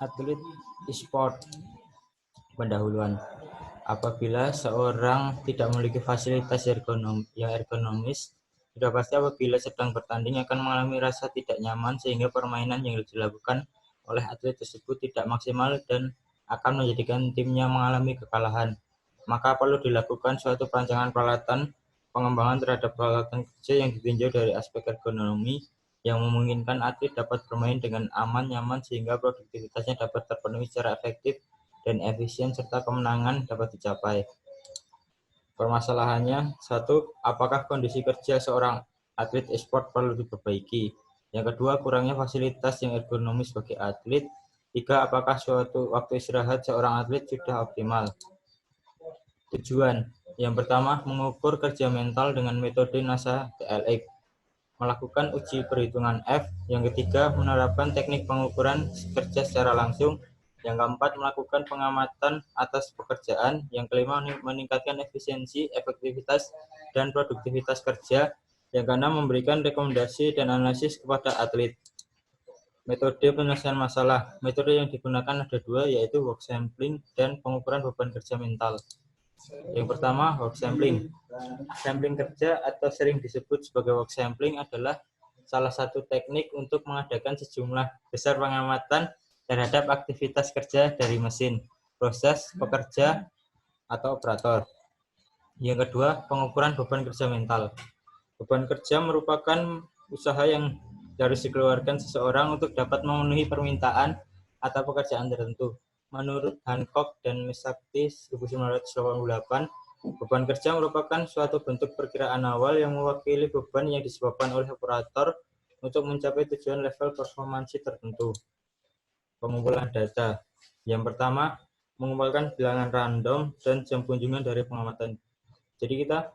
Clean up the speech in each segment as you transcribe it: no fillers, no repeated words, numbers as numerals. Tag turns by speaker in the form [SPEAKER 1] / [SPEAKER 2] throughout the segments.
[SPEAKER 1] atlet e-sport pendahuluan. Apabila seorang tidak memiliki fasilitas yang ergonomis, sudah pasti apabila sedang bertanding akan mengalami rasa tidak nyaman sehingga permainan yang dilakukan oleh atlet tersebut tidak maksimal dan akan menjadikan timnya mengalami kekalahan. Maka perlu dilakukan suatu perancangan peralatan pengembangan terhadap peralatan kerja yang ditinjau dari aspek ergonomi yang memungkinkan atlet dapat bermain dengan aman, nyaman, sehingga produktivitasnya dapat terpenuhi secara efektif dan efisien serta kemenangan dapat dicapai. Permasalahannya, satu, apakah kondisi kerja seorang atlet e-sport perlu diperbaiki? Yang kedua, kurangnya fasilitas yang ergonomis bagi atlet. Tiga, apakah suatu waktu istirahat seorang atlet sudah optimal? Tujuan, yang pertama, mengukur kerja mental dengan metode NASA TLX. Melakukan uji perhitungan F. Yang ketiga, menerapkan teknik pengukuran kerja secara langsung. Yang keempat, melakukan pengamatan atas pekerjaan. Yang kelima, meningkatkan efisiensi, efektivitas, dan produktivitas kerja. Yang keenam, memberikan rekomendasi dan analisis kepada atlet. Metode penyelesaian masalah. Metode yang digunakan ada dua, yaitu work sampling dan pengukuran beban kerja mental. Yang pertama, work sampling. Sampling kerja atau sering disebut sebagai work sampling adalah salah satu teknik untuk mengadakan sejumlah besar pengamatan terhadap aktivitas kerja dari mesin, proses, pekerja, atau operator. Yang kedua, pengukuran beban kerja mental. Beban kerja merupakan usaha yang harus dikeluarkan seseorang untuk dapat memenuhi permintaan atau pekerjaan tertentu. Menurut Hancock dan Misakti 1988, beban kerja merupakan suatu bentuk perkiraan awal yang mewakili beban yang disebabkan oleh operator untuk mencapai tujuan level performansi tertentu. Pengumpulan data. Yang pertama, mengumpulkan bilangan random dan jam kunjungan dari pengamatan. Jadi kita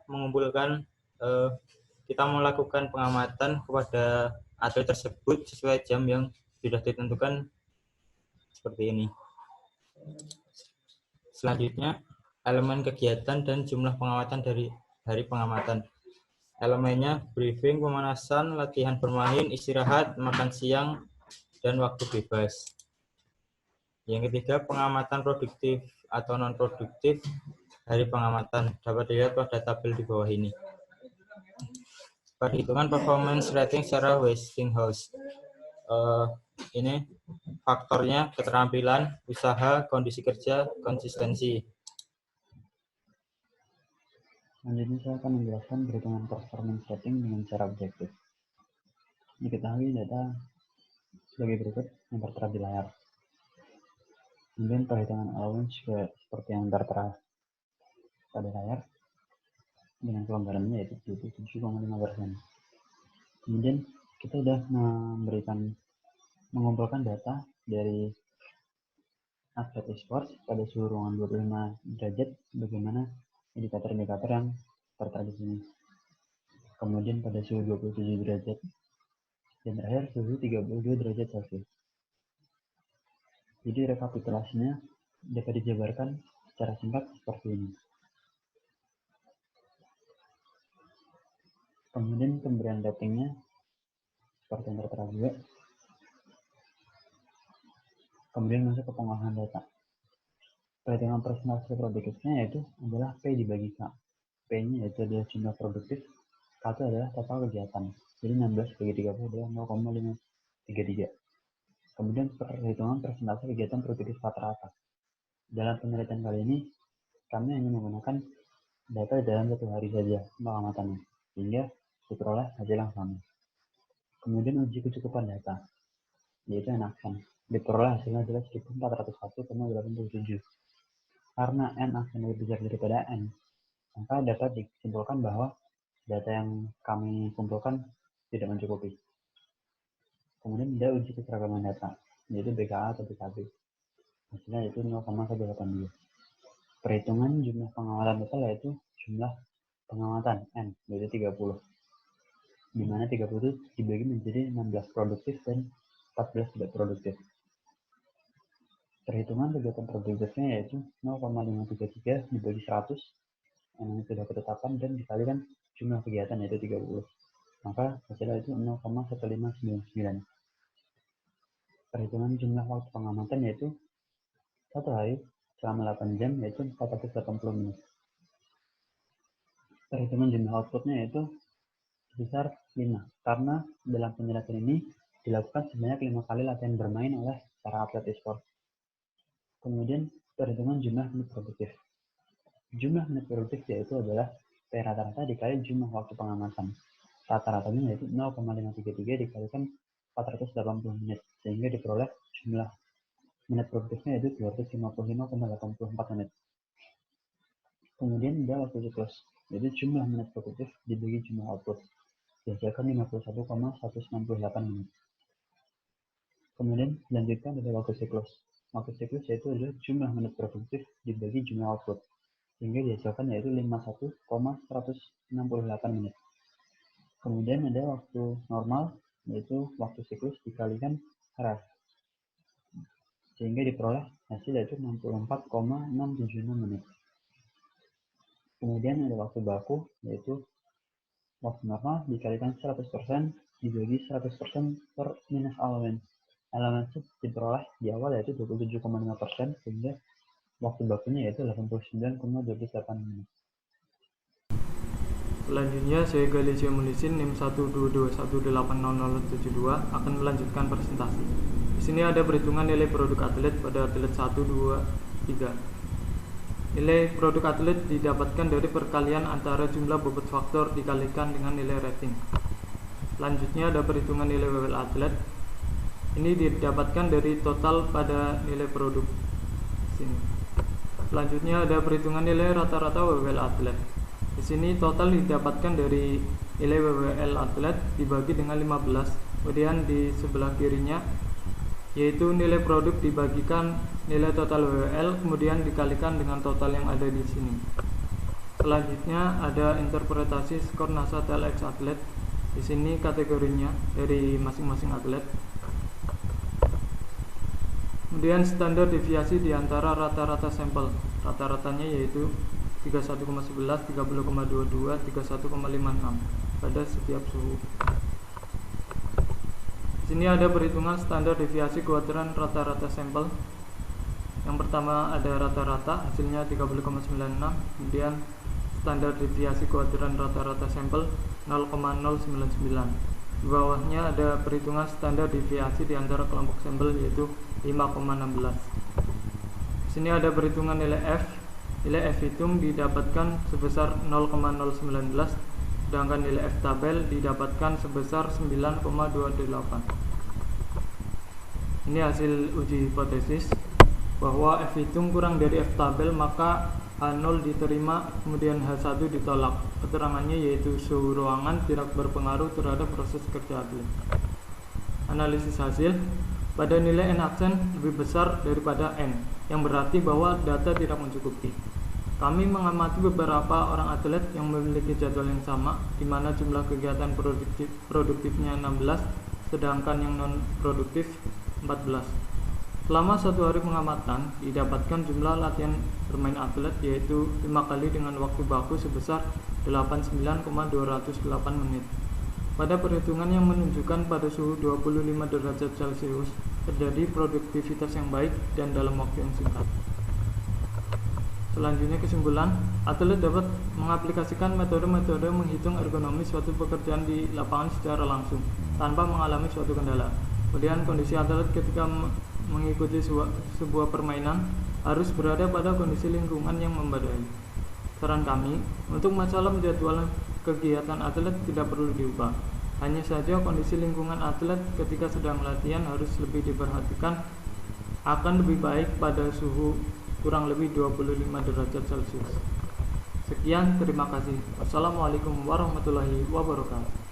[SPEAKER 1] melakukan pengamatan kepada atlet tersebut sesuai jam yang sudah ditentukan seperti ini. Selanjutnya, elemen kegiatan dan jumlah pengamatan dari hari pengamatan. Elemennya briefing, pemanasan, latihan bermain, istirahat, makan siang, dan waktu bebas. Yang ketiga, pengamatan produktif atau non-produktif hari pengamatan. Dapat dilihat pada tabel di bawah ini. Perhitungan performance rating secara Westinghouse. Ini faktornya keterampilan, usaha, kondisi kerja, konsistensi.
[SPEAKER 2] Selanjutnya saya akan menjelaskan perhitungan performance rating dengan cara objektif. Diketahui data sebagai berikut yang tertera di layar. Kemudian perhitungan allowance juga seperti yang tertera pada layar dengan kelonggarannya yaitu 27,5%. Kemudian kita sudah mengumpulkan data dari atlet e-sports pada suhu ruangan 25 derajat, bagaimana indikator-indikator yang tertera di sini. Kemudian pada suhu 27 derajat dan terakhir suhu 32 derajat Celcius. Jadi rekapitulasinya dapat dijabarkan secara singkat seperti ini. Kemudian pemberian ratingnya seperti yang tertera juga. Kemudian masuk ke pengolahan data. Perhitungan persentase produktifnya yaitu adalah P dibagi K. P-nya yaitu adalah jumlah produktif, K itu adalah total kegiatan. Jadi 16 bagi 30 adalah 0,533. Kemudian perhitungan persentase kegiatan produktif rata-rata. Dalam penelitian kali ini, kami hanya menggunakan data dalam satu hari saja pengamatannya, sehingga diperoleh hasil yang sama. Kemudian uji kecukupan data, yaitu N-aksen. Diperoleh hasilnya adalah 1401,87. Karena N-aksen lebih besar daripada N, maka dapat disimpulkan bahwa data yang kami kumpulkan tidak mencukupi. Kemudian ada uji keseragaman data, yaitu BKA atau BKB. Hasilnya yaitu 0,182. Perhitungan jumlah pengamatan total yaitu jumlah pengamatan N, yaitu 30. Di mana 30 itu dibagi menjadi 16 produktif dan 14 tidak produktif. Perhitungan kegiatan produktifnya yaitu 0,533 dibagi 100 yang sudah ketetapan dan dikalikan jumlah kegiatan yaitu 30. Maka hasilnya itu 0,1599. perhitungan jumlah waktu pengamatan yaitu 1 hari selama 8 jam yaitu 480 menit. Perhitungan jumlah outputnya yaitu sebesar 5, karena dalam penjelasan ini dilakukan sebanyak 5 kali latihan bermain oleh para atlet e-sport. Kemudian perhitungan jumlah menit produktif. Jumlah menit produktif yaitu adalah P rata-rata dikali jumlah waktu pengamatan. Rata-ratanya yaitu 0,533 dikalikan 480 menit, sehingga diperoleh jumlah menit produktifnya yaitu 255,84 menit. Kemudian ada waktu siklus, yaitu jumlah menit produktif dibagi jumlah output, dihasilkan 51,198 menit. Kemudian dilanjutkan ada waktu siklus. Waktu siklus yaitu adalah jumlah menit produktif dibagi jumlah output, sehingga dihasilkan yaitu 51,168 menit. Kemudian ada waktu normal, yaitu waktu siklus dikalikan RF, sehingga diperoleh hasil yaitu 64,676 menit. Kemudian ada waktu baku, yaitu waktu normal dikalikan 100% dibagi 100% per minus allowance. Allowance diperoleh di awal yaitu 27,5%, sehingga waktu bakunya yaitu 89,28 menit.
[SPEAKER 3] Selanjutnya, saya Galicia Munisin NIM 122180072 akan melanjutkan presentasi. Di sini ada perhitungan nilai produk atlet pada atlet 1, 2, 3. Nilai produk atlet didapatkan dari perkalian antara jumlah bobot faktor dikalikan dengan nilai rating. Selanjutnya ada perhitungan nilai WWL atlet. Ini didapatkan dari total pada nilai produk. Sini. Selanjutnya ada perhitungan nilai rata-rata WWL atlet. Di sini total didapatkan dari nilai WWL atlet dibagi dengan 15. Kemudian di sebelah kirinya yaitu nilai produk dibagikan nilai total WWL kemudian dikalikan dengan total yang ada di sini. Selanjutnya ada interpretasi skor NASA TLX atlet. Di sini kategorinya dari masing-masing atlet. Kemudian standar deviasi di antara rata-rata sampel. Rata-ratanya yaitu 31,11, 30,22, 31,56 pada setiap suhu. Di sini ada perhitungan standar deviasi kuadran rata-rata sampel. Yang pertama ada rata-rata, hasilnya 30,96. Kemudian standar deviasi kuadran rata-rata sampel 0,099. Di bawahnya ada perhitungan standar deviasi di antara kelompok sampel yaitu 5,16. Di sini ada perhitungan nilai F. Nilai F hitung didapatkan sebesar 0,019. Sedangkan nilai F tabel didapatkan sebesar 9,28. Ini hasil uji hipotesis bahwa F hitung kurang dari F tabel, maka H0 diterima, kemudian H1 ditolak. Keterangannya yaitu suhu ruangan tidak berpengaruh terhadap proses kerja atlet. Analisis hasil, pada nilai N aksen lebih besar daripada N, yang berarti bahwa data tidak mencukupi. Kami mengamati beberapa orang atlet yang memiliki jadwal yang sama, di mana jumlah kegiatan produktifnya 16, sedangkan yang non-produktif 14. Selama 1 hari pengamatan, didapatkan jumlah latihan bermain atlet yaitu 5 kali dengan waktu baku sebesar 89,208 menit. Pada perhitungan yang menunjukkan pada suhu 25 derajat Celcius, terjadi produktivitas yang baik dan dalam waktu yang singkat. Selanjutnya kesimpulan, atlet dapat mengaplikasikan metode-metode menghitung ergonomi suatu pekerjaan di lapangan secara langsung tanpa mengalami suatu kendala. Kemudian kondisi atlet ketika mengikuti sebuah permainan harus berada pada kondisi lingkungan yang memadai. Saran kami, untuk masalah penjadwalan kegiatan atlet tidak perlu diubah. Hanya saja kondisi lingkungan atlet ketika sedang latihan harus lebih diperhatikan, akan lebih baik pada suhu kurang lebih 25 derajat Celcius. Sekian, terima kasih. Wassalamualaikum warahmatullahi wabarakatuh.